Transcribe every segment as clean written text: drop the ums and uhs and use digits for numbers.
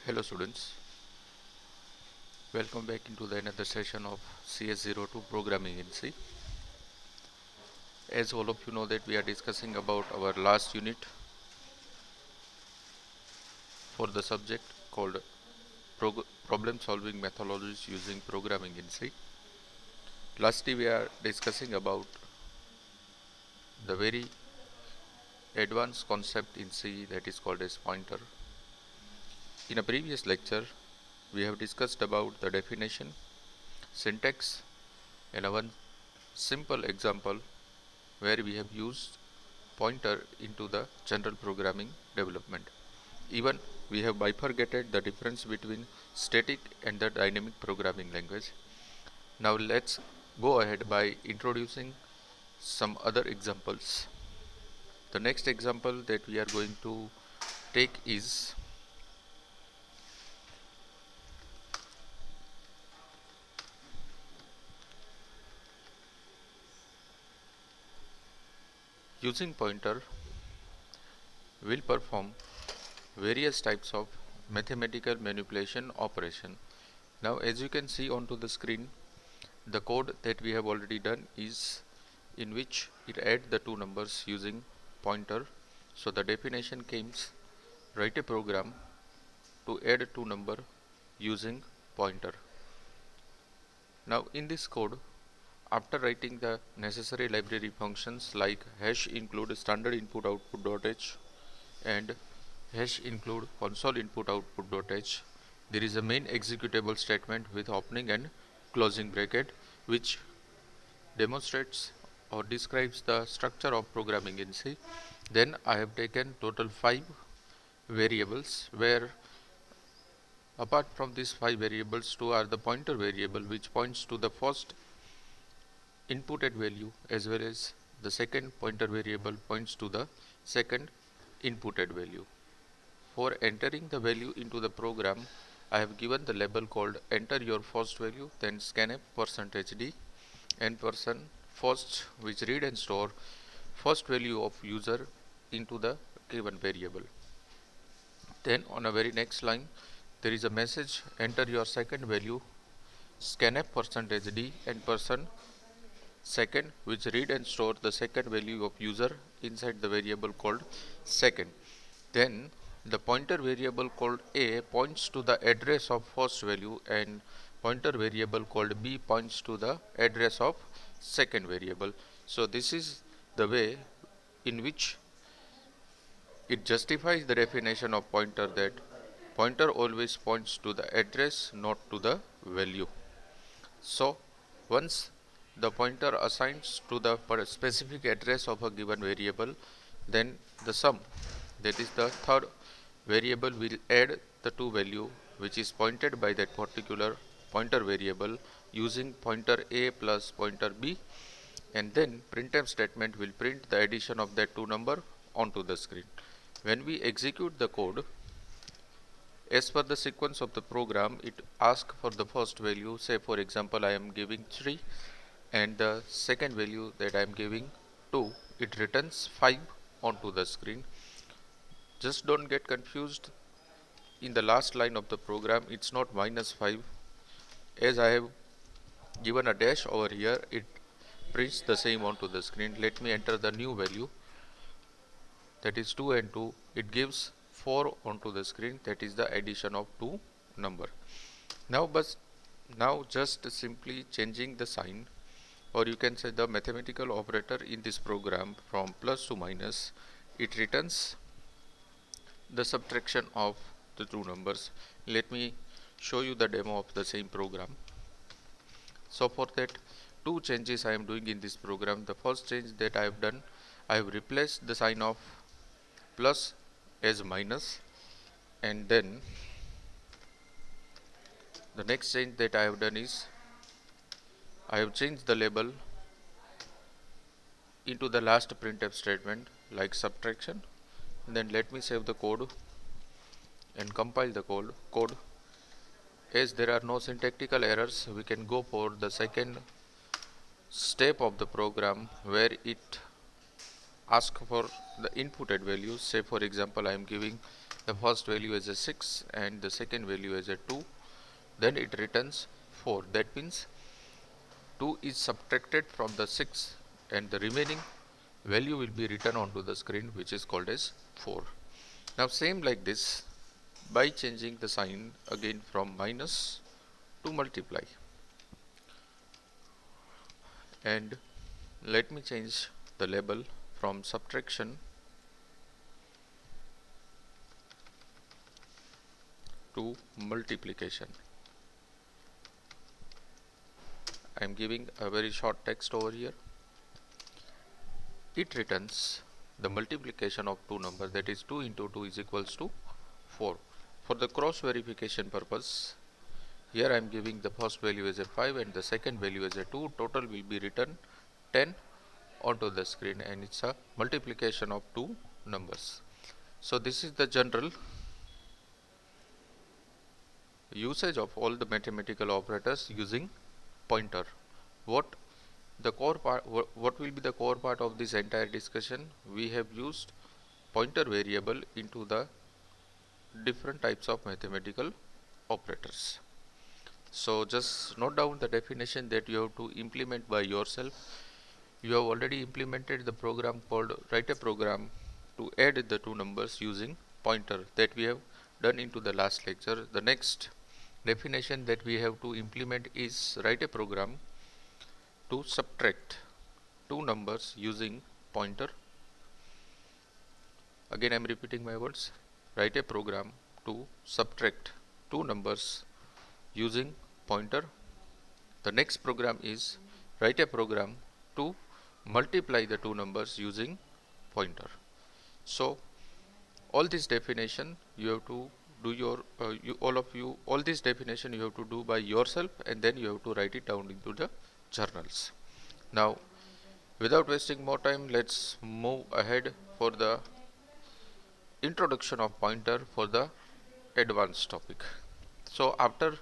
Hello students, welcome back into the another session of CS02 Programming in C. As all of you know that we are discussing about our last unit for the subject called Problem Solving Methodologies Using Programming in C. Lastly we are discussing about the very advanced concept in C that is called as pointer. In a previous lecture we have discussed about the definition, syntax and one simple example where we have used pointer into the general programming development. Even we have bifurcated the difference between static and the dynamic programming language. Now let's go ahead by introducing some other examples. The next example that we are going to take is using pointer will perform various types of mathematical manipulation operation. Now as you can see onto the screen, the code that we have already done is in which it adds the two numbers using pointer. So the definition comes, write a program to add two number using pointer. Now in this code, after writing the necessary library functions like hash include standard input output.h and hash include console input output.h, there is a main executable statement with opening and closing bracket which demonstrates or describes the structure of programming in C. Then I have taken total 5 variables where apart from these 5 variables, 2 are the pointer variable which points to the first inputted value as well as the second pointer variable points to the second inputted value. For entering the value into the program, I have given the label called enter your first value, then scanf %d and first which read and store first value of user into the given variable. Then on a very next line there is a message enter your second value, scanf %d and second which read and store the second value of user inside the variable called second. Then the pointer variable called a points to the address of first value and pointer variable called b points to the address of second variable. So this is the way in which it justifies the definition of pointer, that pointer always points to the address, not to the value. So once the pointer assigns to the specific address of a given variable, then the sum, that is the third variable, will add the two value which is pointed by that particular pointer variable using pointer a plus pointer b, and then printf statement will print the addition of that two number onto the screen. When we execute the code, as per the sequence of the program, it asks for the first value. Say for example I am giving 3 and the second value that I am giving 2, it returns 5 onto the screen. Just don't get confused, in the last line of the program it's not -5, as I have given a dash over here, it prints the same onto the screen. Let me enter the new value, that is 2 and 2, it gives 4 onto the screen, that is the addition of two number. Now just simply changing the sign, or you can say the mathematical operator in this program, from plus to minus, it returns the subtraction of the two numbers. Let me show you the demo of the same program. So for that, two changes I am doing in this program. The first change that I have done, I have replaced the sign of plus as minus, and then the next change that I have done is I have changed the label into the last printf statement like subtraction. And then let me save the code and compile the code. As there are no syntactical errors, we can go for the second step of the program where it asks for the inputted values. Say for example I am giving The first value is a 6 and the second value is a 2. Then it returns 4. That means 2 is subtracted from the 6 and the remaining value will be written onto the screen, which is called as 4. Now same like this, by changing the sign again from minus to multiply, and let me change the label from subtraction to multiplication. I am giving a very short text over here. It returns the multiplication of two numbers, that is 2 into 2 is equals to 4. For the cross verification purpose, here I am giving the first value as a 5 and the second value as a 2. Total will be written 10 onto the screen, and it's a multiplication of two numbers. So this is the general usage of all the mathematical operators using pointer. What will be the core part of this entire discussion? We have used pointer variable into the different types of mathematical operators. So just note down the definition that you have to implement by yourself. You have already implemented the program called write a program to add the two numbers using pointer, that we have done into the last lecture. The next definition that we have to implement is write a program to subtract two numbers using pointer. Again I am repeating my words. Write a program to subtract two numbers using pointer. The next program is write a program to multiply the two numbers using pointer. So all this definition you have to do all this definition you have to do by yourself, and then you have to write it down into the journals. Now without wasting more time, let's move ahead for the introduction of pointer for the advanced topic. So after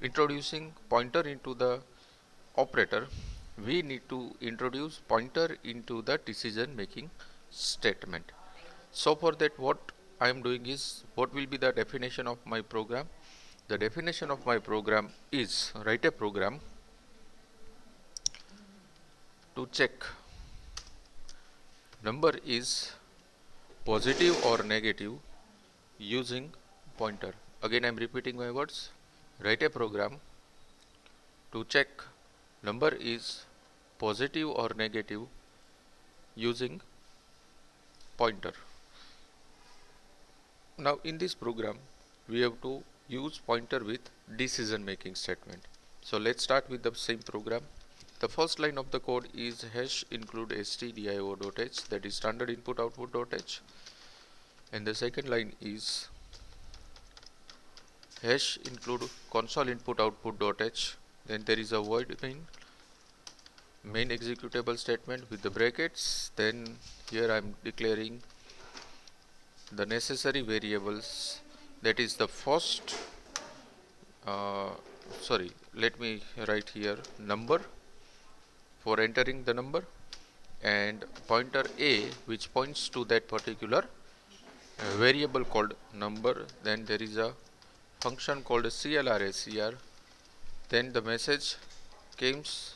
introducing pointer into the operator, we need to introduce pointer into the decision making statement. So for that, what I am doing is, what will be the definition of my program? The definition of my program is write a program to check number is positive or negative using pointer. Again I am repeating my words. Write a program to check number is positive or negative using pointer. Now in this program we have to use pointer with decision making statement. So let's start with the same program. The first line of the code is hash include stdio.h, that is standard input output.h, and the second line is hash include console input output.h. Then there is a void main executable statement with the brackets. Then here I am declaring the necessary variables, that is the first let me write here number for entering the number, and pointer a which points to that particular variable called number. Then there is a function called CLRACR. Then the message comes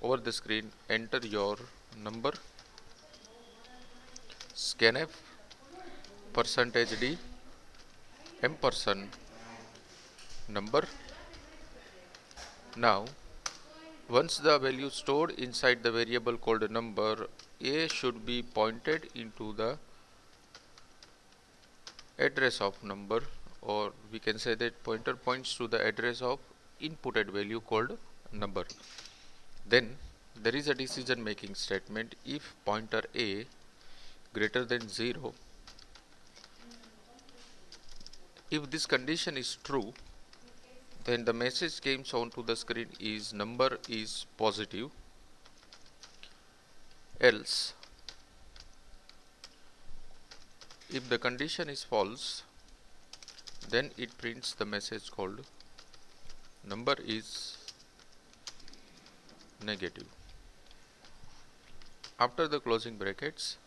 over the screen, enter your number, scanf %d ampersand number. Now once the value stored inside the variable called number, a should be pointed into the address of number, or we can say that pointer points to the address of inputted value called number. Then there is a decision making statement. If pointer a greater than 0, if this condition is true, then the message comes onto the screen is number is positive. Else if the condition is false, then it prints the message called number is negative. After the closing brackets,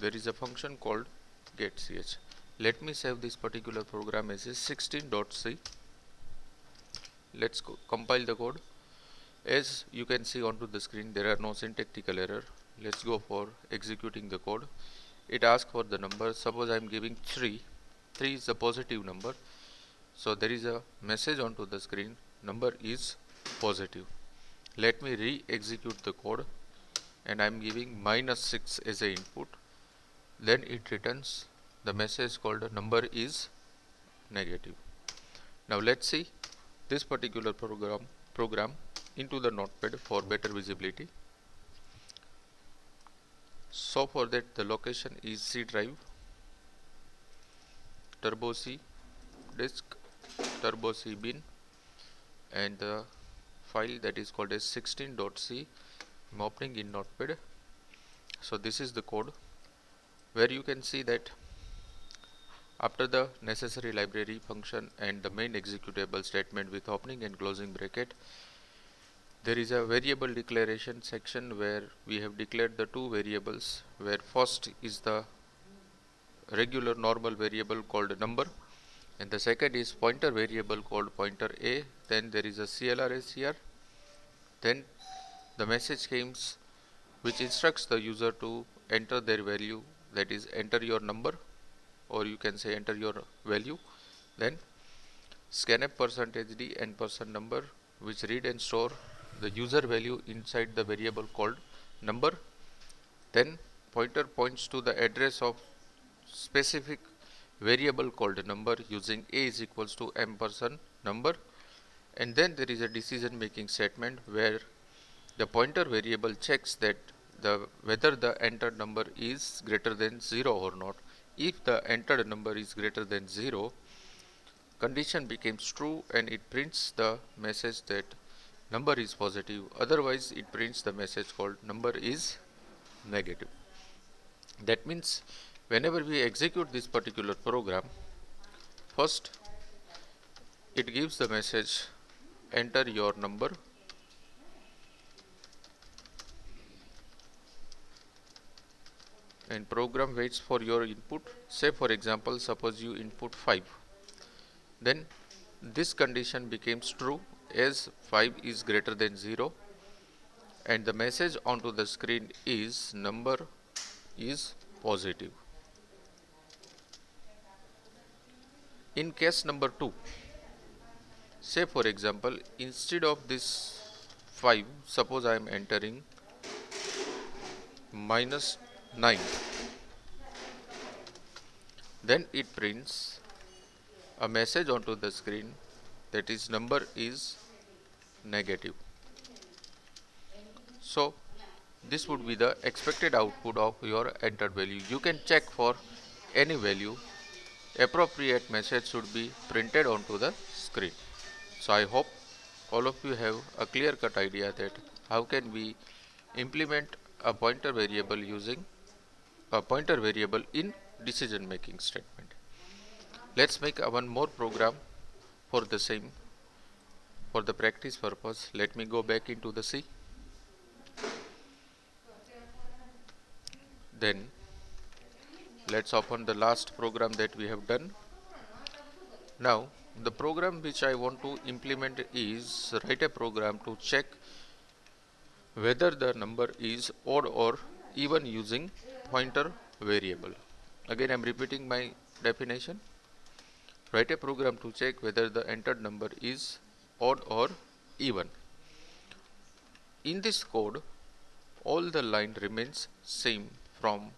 there is a function called get ch. Let me save this particular program as a 16.c. Let's compile the code. As you can see onto the screen, there are no syntactical error. Let's go for executing the code. It asks for the number. Suppose I am giving 3. 3 is a positive number. So there is a message onto the screen, number is positive. Let me re-execute the code and I am giving -6 as a input. Then it returns the message called number is negative. Now let's see this particular program into the Notepad for better visibility. So for that, the location is C drive, turbo C disk, turbo C bin, and the file that is called as 16.c. I'm opening in Notepad. So this is the code where you can see that after the necessary library function and the main executable statement with opening and closing bracket, there is a variable declaration section where we have declared the two variables, where first is the regular normal variable called number and the second is pointer variable called pointer a. Then there is a CLRS here. Then the message comes which instructs the user to enter their value, that is enter your number, or you can say enter your value. Then scanf %d and %number, which read and store the user value inside the variable called number. Then pointer points to the address of specific variable called number using a is equals to %number. And then there is a decision making statement where the pointer variable checks that whether the entered number is greater than 0 or not. If the entered number is greater than 0, condition becomes true and it prints the message that number is positive. Otherwise, it prints the message called number is negative. That means whenever we execute this particular program, first it gives the message enter your number, and program waits for your input. Say for example, suppose you input 5, then this condition becomes true as 5 is greater than 0 and the message onto the screen is number is positive. In case number 2, say for example, instead of this 5, suppose I am entering -9, then it prints a message onto the screen that is number is negative. So this would be the expected output of your entered value. You can check for any value, appropriate message should be printed onto the screen. So I hope all of you have a clear cut idea that how can we implement a pointer variable using a pointer variable in decision making statement. Let's make one more program for the same. For the practice purpose, let me go back into the C. Then let's open the last program that we have done. Now the program which I want to implement is write a program to check whether the number is odd or even using pointer variable. Again I am repeating my definition. Write a program to check whether the entered number is odd or even. In this code, all the line remains same from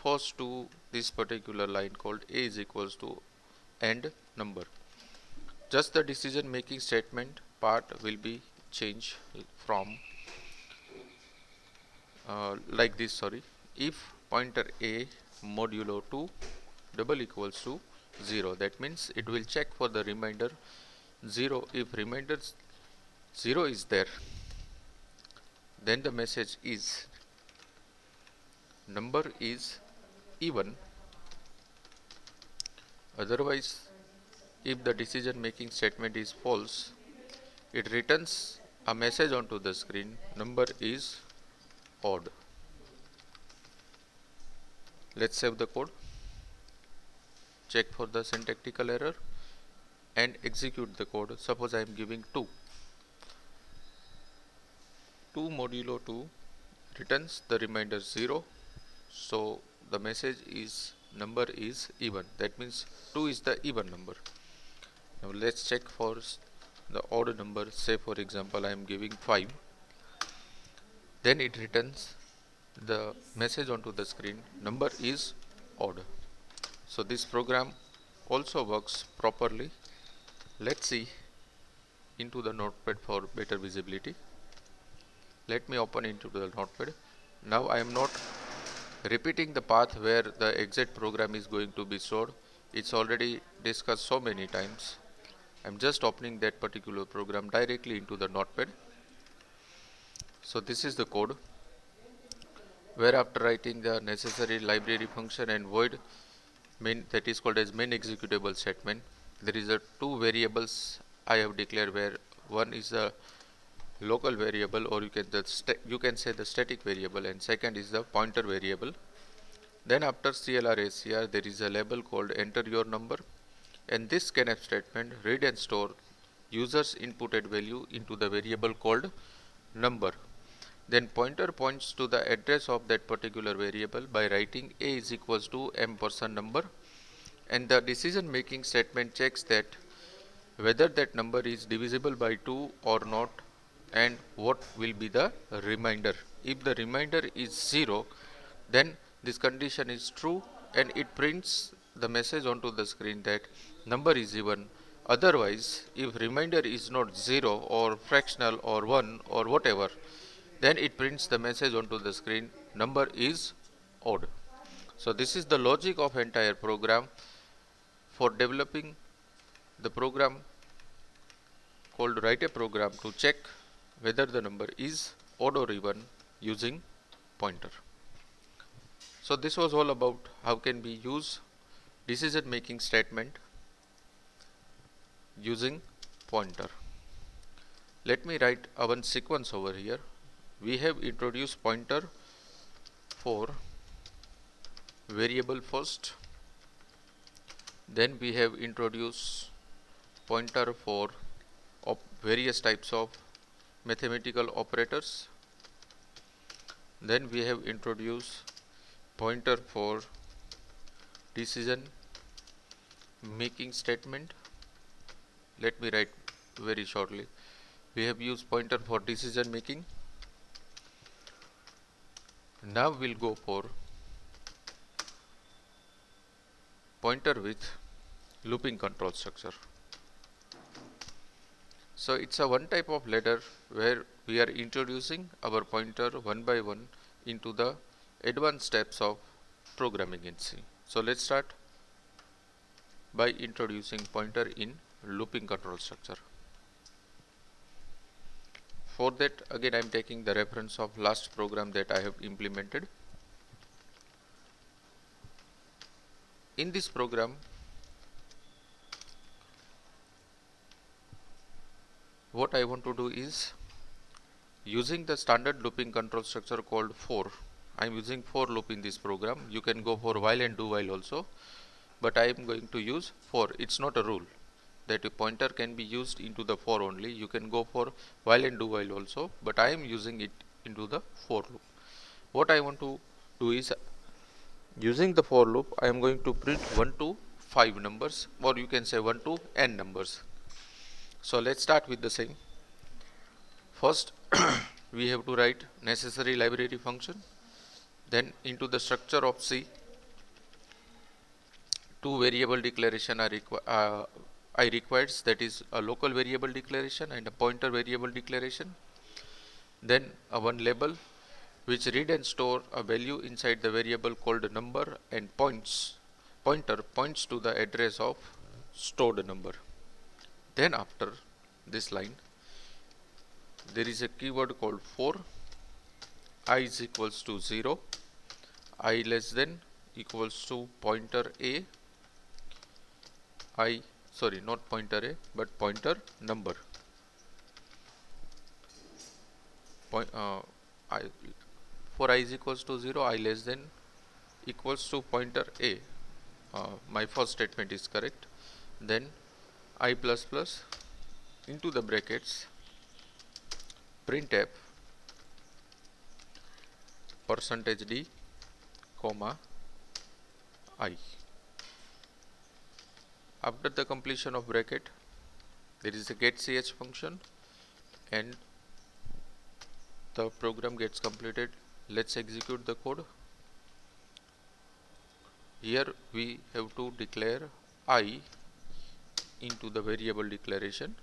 first to this particular line called a is equals to end number. Just the decision making statement part will be changed from like this, if pointer a modulo 2 double equals to 0, that means it will check for the remainder 0. If remainder 0 is there, then the message is number is even. Otherwise, if the decision making statement is false, it returns a message onto the screen number is odd. Let's save the code. check for the syntactical error and execute the code. Suppose I am giving 2. 2 modulo 2 returns the remainder 0. So the message is number is even. That means 2 is the even number. Now let's check for the odd number. Say for example I am giving 5. Then it returns the message onto the screen, number is odd. So this program also works properly. Let's see into the Notepad for better visibility. Let me open into the Notepad. Now I am not repeating the path where the exit program is going to be stored. It's already discussed so many times. I'm just opening that particular program directly into the Notepad. So this is the code, where after writing the necessary library function and void main, that is called as main executable statement, there is a two variables I have declared, where one is a local variable, or you can say the static variable, and second is the pointer variable. Then after CLR ACR there is a label called enter your number, and this scanf statement read and store user's inputted value into the variable called number. Then pointer points to the address of that particular variable by writing a is equals to ampersand number, and the decision making statement checks that whether that number is divisible by 2 or not, and what will be the remainder. If the remainder is 0, then this condition is true and it prints the message onto the screen that number is even. Otherwise, if remainder is not 0 or fractional or 1 or whatever, then it prints the message onto the screen, number is odd. So this is the logic of entire program. For developing the program called write a program to check whether the number is odd or even using pointer. So this was all about how can we use decision making statement using pointer. Let me write our sequence over here. We have introduced pointer for variable first, then we have introduced pointer for various types of mathematical operators, then we have introduced pointer for decision making statement. Let me write very shortly. We have used pointer for decision making. Now we'll go for pointer with looping control structure. So it's a one type of ladder where we are introducing our pointer one by one into the advanced steps of programming in C. So let's start by introducing pointer in looping control structure. For that, again I am taking the reference of last program that I have implemented. In this program, what I want to do is, using the standard looping control structure called for, I am using for loop in this program. You can go for while and do while also, but I am going to use for. It's not a rule that a pointer can be used into the for only. You can go for while and do while also, but I am using it into the for loop. What I want to do is, using the for loop, I am going to print 1 to 5 numbers, or you can say 1 to n numbers. So let's start with the same. First, we have to write necessary library function. Then into the structure of C, two variable declaration are I requires, that is a local variable declaration and a pointer variable declaration. Then a one label which read and store a value inside the variable called number, and pointer points to the address of stored number. Then after this line there is a keyword called for. I is equals to 0, I less than equals to pointer a, not pointer a but pointer number. I, for I is equals to 0, I less than equals to pointer a, my first statement is correct. Then I plus plus into the brackets printf percentage d comma I. After the completion of bracket, there is a getch function and the program gets completed. Let's execute the code. Here we have to declare I into the variable declaration.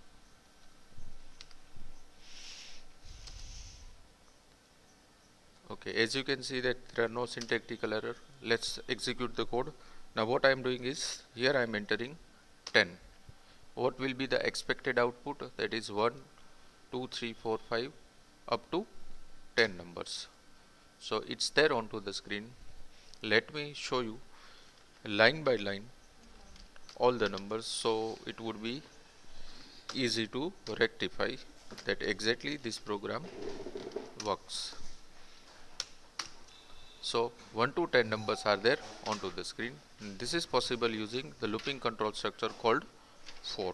Okay, as you can see that there are no syntactical error. Let's execute the code. Now what I am doing is, here I am entering 10. What will be the expected output? That is 1, 2, 3, 4, 5 up to 10 numbers. So it's there onto the screen. Let me show you line by line all the numbers, so it would be easy to rectify that exactly this program works. So 1 to 10 numbers are there onto the screen. This is possible using the looping control structure called for.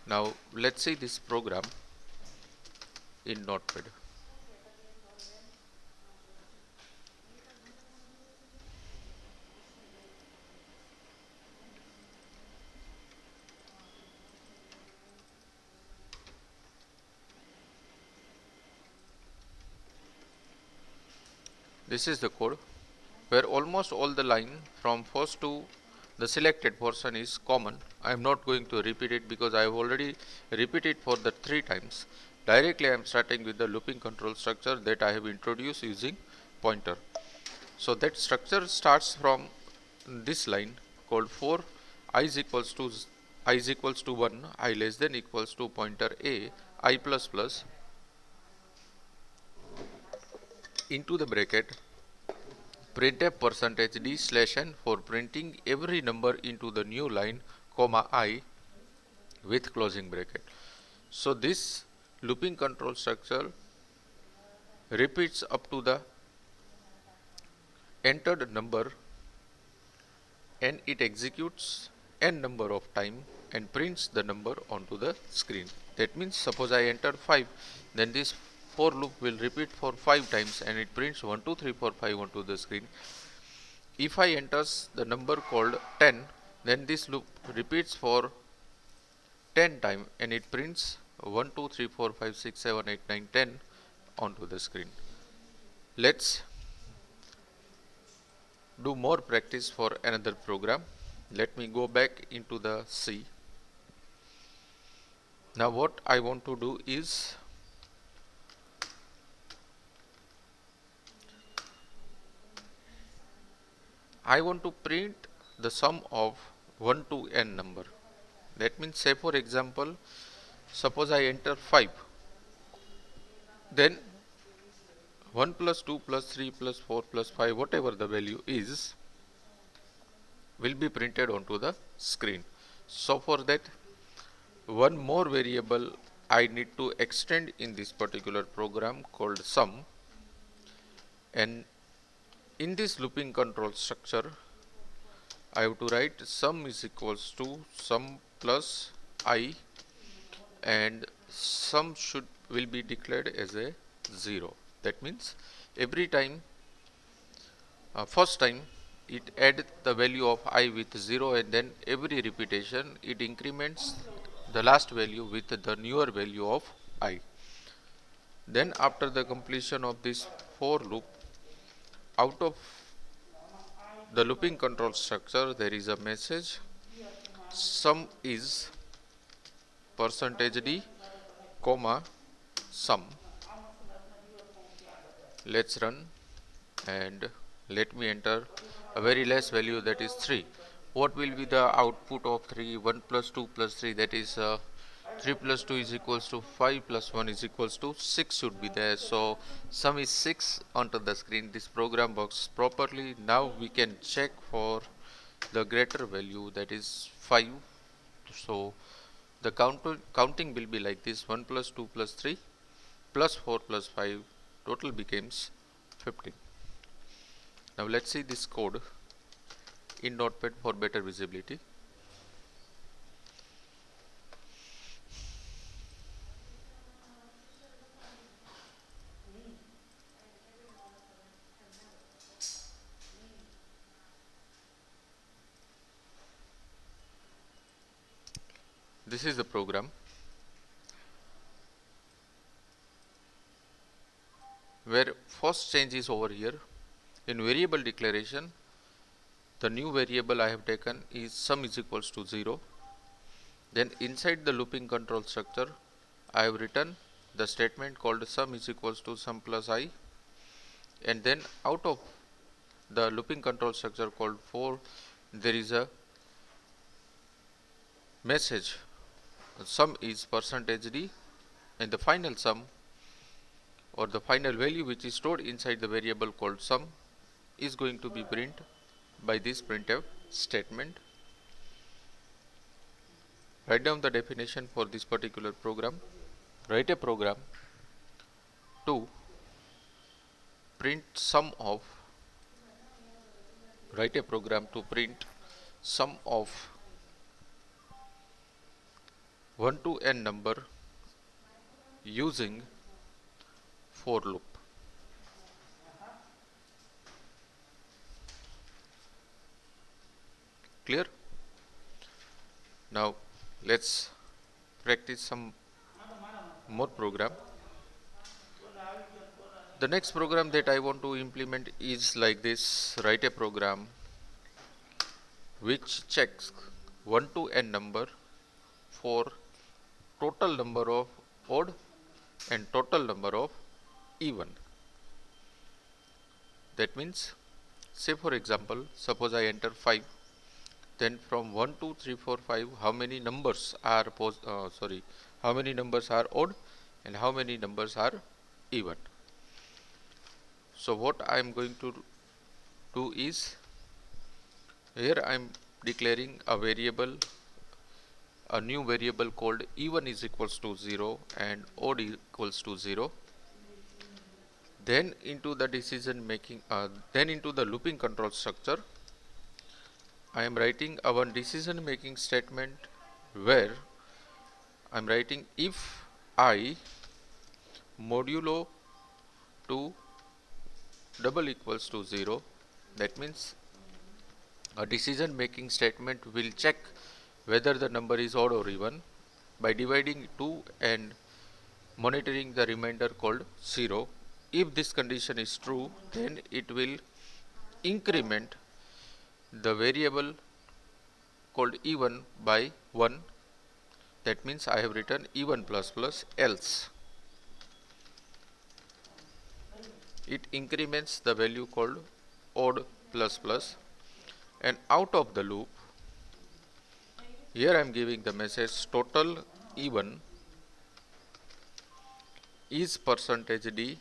Now let's see this program in Notepad. This is the code where almost all the line from first to the selected portion is common. I am not going to repeat it because I have already repeated for the 3 times. Directly I am starting with the looping control structure that I have introduced using pointer. So that structure starts from this line called for I is equals to 1, I less than equals to pointer a, I plus plus into the bracket printf percentage d slash n for printing every number into the new line comma I with closing bracket. So this looping control structure repeats up to the entered number and it executes n number of time and prints the number onto the screen. That means suppose I enter 5, then this for loop will repeat for 5 times and it prints 1 2 3 4 5 onto the screen. If I enters the number called 10, then this loop repeats for 10 times and it prints 1 2 3 4 5 6 7 8 9 10 onto the screen. Let's do more practice for another program. Let me go back into the C. Now what I want to do is I want to print the sum of 1 to n number. That means say for example, suppose I enter 5, then 1 plus 2 plus 3 plus 4 plus 5 whatever the value is will be printed onto the screen. So for that one more variable I need to extend in this particular program called sum, and in this looping control structure I have to write sum is equals to sum plus I, and sum will be declared as a 0. That means every time first time it add the value of I with 0 and then every repetition it increments the last value with the newer value of I. Then after the completion of this for loop, out of the looping control structure there is a message sum is percentage d comma sum. Let's run and let me enter a very less value, that is 3. What will be the output of 3? 1 plus 2 plus 3, that is 3 plus 2 is equals to 5 plus 1 is equals to 6 should be there. So sum is 6 onto the screen. This program works properly. Now we can check for the greater value, that is 5. So the counting will be like this: 1 plus 2 plus 3 plus 4 plus 5, total becomes 15. Now let's see this code in Notepad for better visibility. This is the program where first change is over here. In variable declaration, the new variable I have taken is sum is equals to 0. Then inside the looping control structure, I have written the statement called sum is equals to sum plus I, and then out of the looping control structure called for, there is a message sum is percentage %d, and the final sum or the final value which is stored inside the variable called sum is going to be print by this printf statement. Write down the definition for this particular program. Write a program to print sum of write a program to print sum of 1 to n number using for loop. Clear? Now let's practice some more program. The next program that I want to implement is like this. Write a program which checks 1 to n number for total number of odd and total number of even. That means, say for example, suppose I enter 5, then from 1 2 3 4 5, how many numbers are how many numbers are odd and how many numbers are even. So what I am going to do is, here I am declaring a new variable called even is equals to 0 and odd equals to 0. Then into the into the looping control structure, I am writing our decision making statement where I am writing if I modulo 2 double equals to 0. That means a decision making statement will check whether the number is odd or even by dividing 2 and monitoring the remainder called 0. If this condition is true, then it will increment the variable called even by 1. That means I have written even plus plus else. It increments the value called odd plus plus, and out of the loop, here I am giving the message total even is percentage %d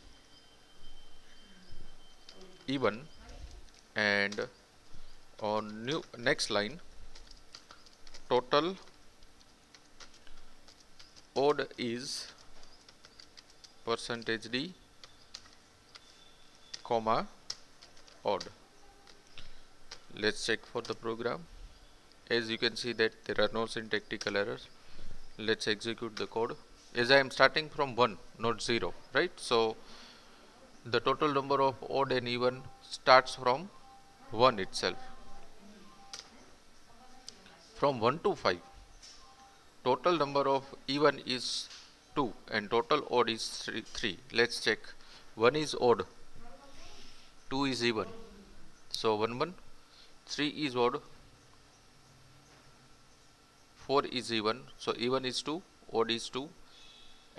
even, and on next line total odd is percentage %d comma odd. Let's check for the program. As you can see that there are no syntactical errors. Let's execute the code. As I am starting from 1 not 0, right? So the total number of odd and even starts from 1 itself. From 1 to 5, total number of even is 2 and total odd is 3. Let's check. 1 is odd, 2 is even. So 1 1, 3 is odd, 4 is even. So even is 2, odd is 2,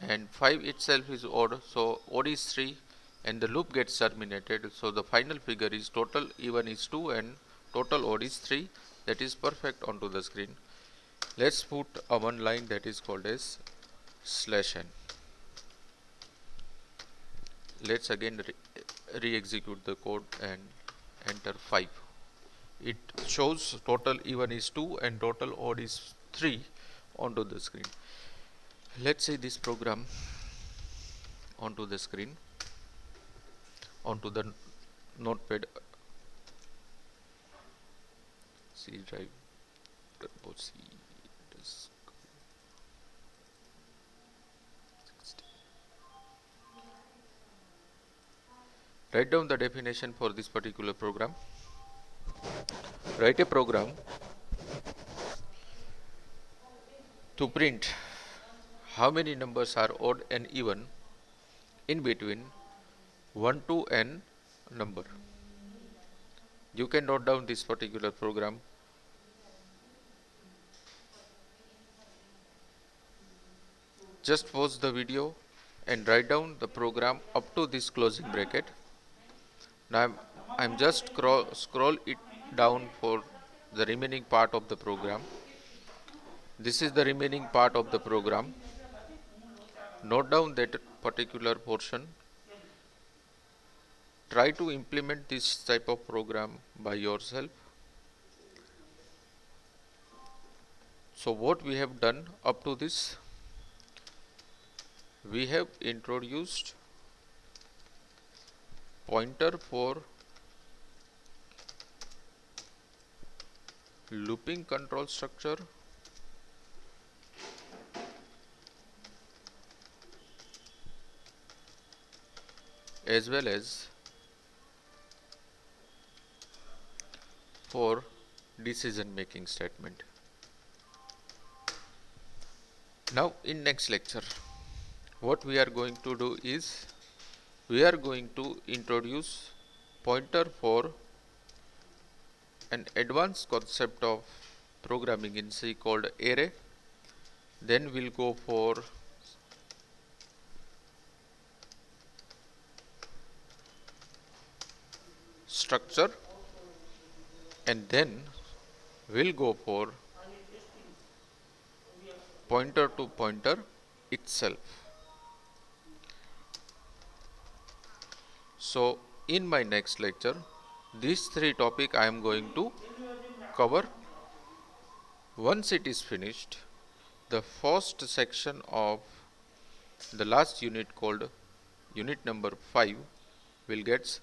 and 5 itself is odd. So odd is 3, and the loop gets terminated. So the final figure is total even is 2 and total odd is 3. That is perfect onto the screen. Let's put a one line that is called as /n. Let's again re-execute the code and enter 5. It shows total even is 2 and total odd is 3 onto the screen. Let's say this program onto the screen, onto the notepad. C drive turbo C disk 60. Write down the definition for this particular program. Write a program to print how many numbers are odd and even in between 1 to n number. You can note down this particular program. Just pause the video and write down the program up to this closing bracket. Now I'm just scroll it down for the remaining part of the program. This is the remaining part of the program. Note down that particular portion. Try to implement this type of program by yourself. So what we have done up to this, we have introduced pointer for looping control structure, as well as for decision making statement. Now in next lecture, what we are going to do is we are going to introduce pointer for an advanced concept of programming in C called array. Then we'll go for structure, and then we'll go for pointer to pointer itself. So in my next lecture, these three topics I am going to cover. Once it is finished, the first section of the last unit called unit number 5 will get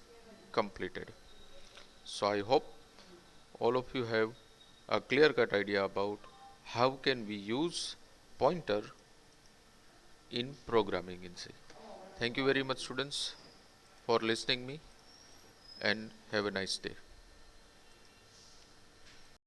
completed. So I hope all of you have a clear cut idea about how can we use pointer in programming in C. Thank you very much students for listening me, and have a nice day.